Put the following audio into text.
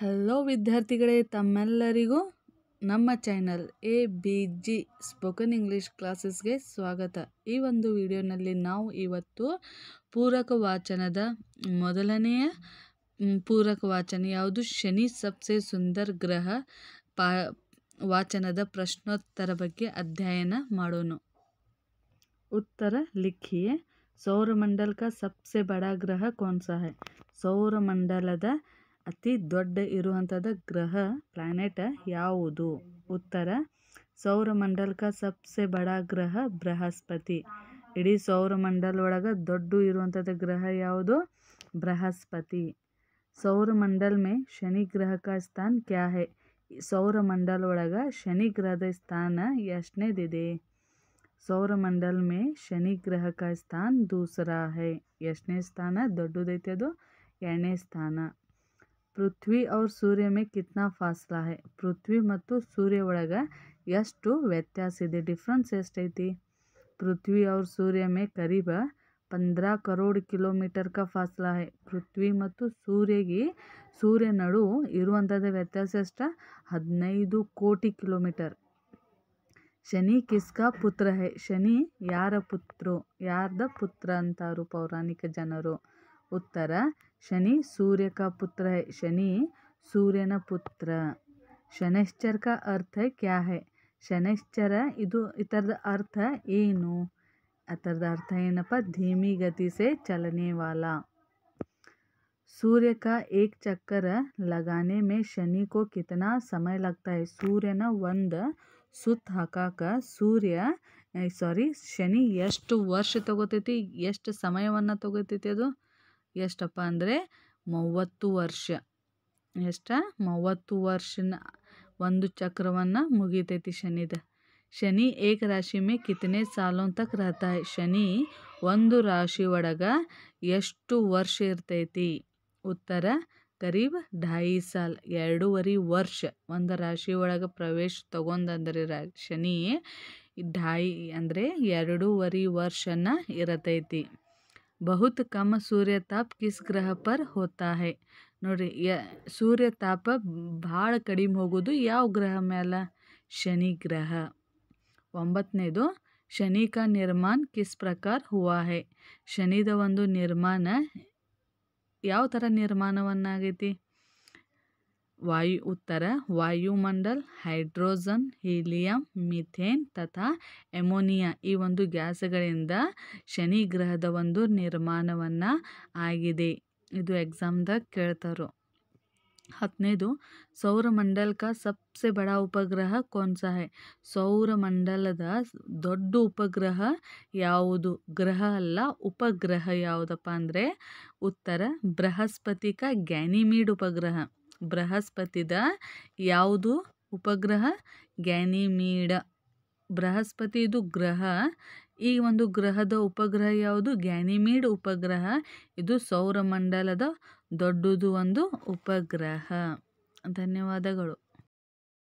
Hello ವಿದ್ಯಾರ್ಥಿಗಳೇ, ತಮ್ಮೆಲ್ಲರಿಗೂ ನಮ್ಮ ಚಾನಲ್ ABG ಸ್ಪೋಕನ್ ಇಂಗ್ಲಿಷ್ ಕ್ಲಾಸಸ್ಗೆ ಸ್ವಾಗತ. ಈ ಒಂದು ವಿಡಿಯೋನಲ್ಲಿ ನಾವು ಇವತ್ತು ಪೂರಕ ವಾಚನದ ಮೊದಲನೆಯ ಪೂರಕ ವಾಚನ ಯಾವುದು, ಶನಿ ಸಬ್ಸೆ ಸುಂದರ್ ಗ್ರಹ ವಾಚನದ ಪ್ರಶ್ನೋತ್ತರ ಬಗ್ಗೆ ಅಧ್ಯಯನ ಮಾಡೋಣ. उत्तर लिखिए. सौरमंडल का सबसे बड़ा ग्रह कौन सा है? ಸೌರಮಂಡಲದ ಅತಿ ದೊಡ್ಡ ಇರುವಂಥದ ಗ್ರಹ ಪ್ಲಾನೆಟ್ ಯಾವುದು? ಉತ್ತರ, ಸೌರಮಂಡಲ का सबसे बड़ा ग्रह ಬೃಹಸ್ಪತಿ. ಇಡೀ ಸೌರಮಂಡಲ ಒಳಗೆ ದೊಡ್ಡ ಇರುವಂಥದ ಗ್ರಹ ಯಾವುದು? ಬೃಹಸ್ಪತಿ. ಸೌರಮಂಡಲ में ಶನಿ ಗ್ರಹ का स्थान क्या है? ಸೌರಮಂಡಲ ಒಳಗೆ ಶನಿ ಗ್ರಹದ ಸ್ಥಾನ ಎಷ್ಟನೇದಿದೆ? सौरमंडल में शनि ग्रह का स्थान दूसरा है. यशने स्थान दೊಡ್ಡದೈತೆ ಅದು, ಎರಡನೇ ಸ್ಥಾನ. पृथ्वी और सूर्य में कितना फासला है? पृथ्वी ಮತ್ತು ಸೂರ್ಯ ಒಳಗೆ ಎಷ್ಟು ವ್ಯತ್ಯಾಸ ಇದೆ? ಡಿಫ್ರೆನ್ಸ್ ಎಷ್ಟೈತಿ? पृथ्वी और सूर्य में करीब 15 करोड़ किलोमीटर का फासला है. पृथ्वी ಮತ್ತು ಸೂರ್ಯ ನಡು ಇರುವಂಥದ್ದು ವ್ಯತ್ಯಾಸ ಎಷ್ಟು? 15 ಕೋಟಿ ಕಿಲೋಮೀಟರ್. ಶನಿ ಕಿಸ್ಕಾ ಪುತ್ರ ಹೈ? ಶನಿ ಯಾರ ಪುತ್ರ ಅಂತಾರು ಪೌರಾಣಿಕ ಜನರು? ಉತ್ತರ, ಶನಿ ಸೂರ್ಯ ಕಾ ಪುತ್ರ ಹೈ. ಶನಿ ಸೂರ್ಯನ ಪುತ್ರ. ಶನೈಶ್ಚರ ಕಾ ಅರ್ಥ ಕ್ಯಾ ಹೈ? ಶನೈಶ್ಚರ ಇದರದ ಅರ್ಥ ಏನು? ಅದರದ ಅರ್ಥ ಏನಪ್ಪ? ಧೀಮಿ ಗತಿ ಸೆ ಚಲನೆ ವಾಲಾ. सूर्य का एक चक्कर लगाने में शनि को कितना समय लगता है? सूर्यನ ಒಂದು ಸುತ್ತು ಹಾಕಾಕ ಶನಿ ಎಷ್ಟು ವರ್ಷ ತಗೋತೈತಿ? ಎಷ್ಟು ಸಮಯವನ್ನು ತಗೋತೈತಿ? ಅದು ಎಷ್ಟಪ್ಪ ಅಂದರೆ 30 ವರ್ಷ. 30 ವರ್ಷನ ಒಂದು ಚಕ್ರವನ್ನು ಮುಗಿತೈತಿ ಶನಿದ. ಶನಿ ಏಕ ರಾಶಿ ಮೇ ಕಿತನೆ ಸಾಲೋं ತಕ್ रहता है? ಶನಿ ಒಂದು ರಾಶಿ ಒಳಗೆ ಎಷ್ಟು ವರ್ಷ ಇರ್ತೈತಿ? ಉತ್ತರ, ಕರೀಬ್ 2.5 ಸಾಲ್, 2.5 ವರ್ಷ. ಒಂದು ರಾಶಿ ಒಳಗೆ ಪ್ರವೇಶ ತಗೊಂಡಂದ್ರೆ ಶನಿ 2.5 ವರ್ಷನ ಇರತೈತಿ. ಬಹುತ್ ಕಮ್ ಸೂರ್ಯ ತಾಪ ಕಿಸ್ ಗ್ರಹ ಪರ್ ಹೋತಾ ಹೈ? ನೋಡ್ರಿ, ಸೂರ್ಯ ತಾಪ ಭಾಳ ಕಡಿಮೆ ಹೋಗೋದು ಯಾವ ಗ್ರಹ ಮೇಲೆ? ಶನಿ ಗ್ರಹ. 9ನೇದು, ಶನಿ ಕಾ ನಿರ್ಮಾಣ ಕಿಸ್ ಪ್ರಕಾರ ಹುವಾ ಹೈ? ಶನಿದ ಒಂದು ನಿರ್ಮಾಣ ಯಾವ ಥರ ನಿರ್ಮಾಣವನ್ನಾಗೈತಿ? ಉತ್ತರ, ವಾಯುಮಂಡಲ, ಹೈಡ್ರೋಜನ್, ಹೀಲಿಯಂ, ಮಿಥೇನ್ ತಥಾ ಎಮೋನಿಯಾ ಈ ಒಂದು ಗ್ಯಾಸ್ಗಳಿಂದ ಶನಿ ಗ್ರಹದ ಒಂದು ನಿರ್ಮಾಣವನ್ನು ಆಗಿದೆ. ಇದು ಎಕ್ಸಾಮ್ದಾಗ ಕೇಳ್ತಾರೋ. 10ನೇದು, ಸೌರಮಂಡಲ ಕಾ ಸಬ್ಸೆ ಬಡಾ ಉಪಗ್ರಹ ಕೌನ್ ಸಾ ಹೈ? ಸೌರಮಂಡಲದ ದೊಡ್ಡ ಉಪಗ್ರಹ ಯಾವುದು? ಗ್ರಹ ಅಲ್ಲ, ಉಪಗ್ರಹ ಯಾವುದಪ್ಪ ಅಂದರೆ? ಉತ್ತರ, ಬೃಹಸ್ಪತಿ ಕಾ ಗ್ಯಾನಿಮೀಡ್ ಉಪಗ್ರಹ. ಬೃಹಸ್ಪತಿದ ಯಾವುದು ಉಪಗ್ರಹ? ಗ್ಯಾನಿಮೀಡ್. ಬೃಹಸ್ಪತಿ ಇದು ಗ್ರಹ. ಈ ಒಂದು ಗ್ರಹದ ಉಪಗ್ರಹ ಯಾವುದು? ಗ್ಯಾನಿಮೀಡ್ ಉಪಗ್ರಹ. ಇದು ಸೌರಮಂಡಲದ ದೊಡ್ಡದು ಒಂದು ಉಪಗ್ರಹ. ಧನ್ಯವಾದಗಳು.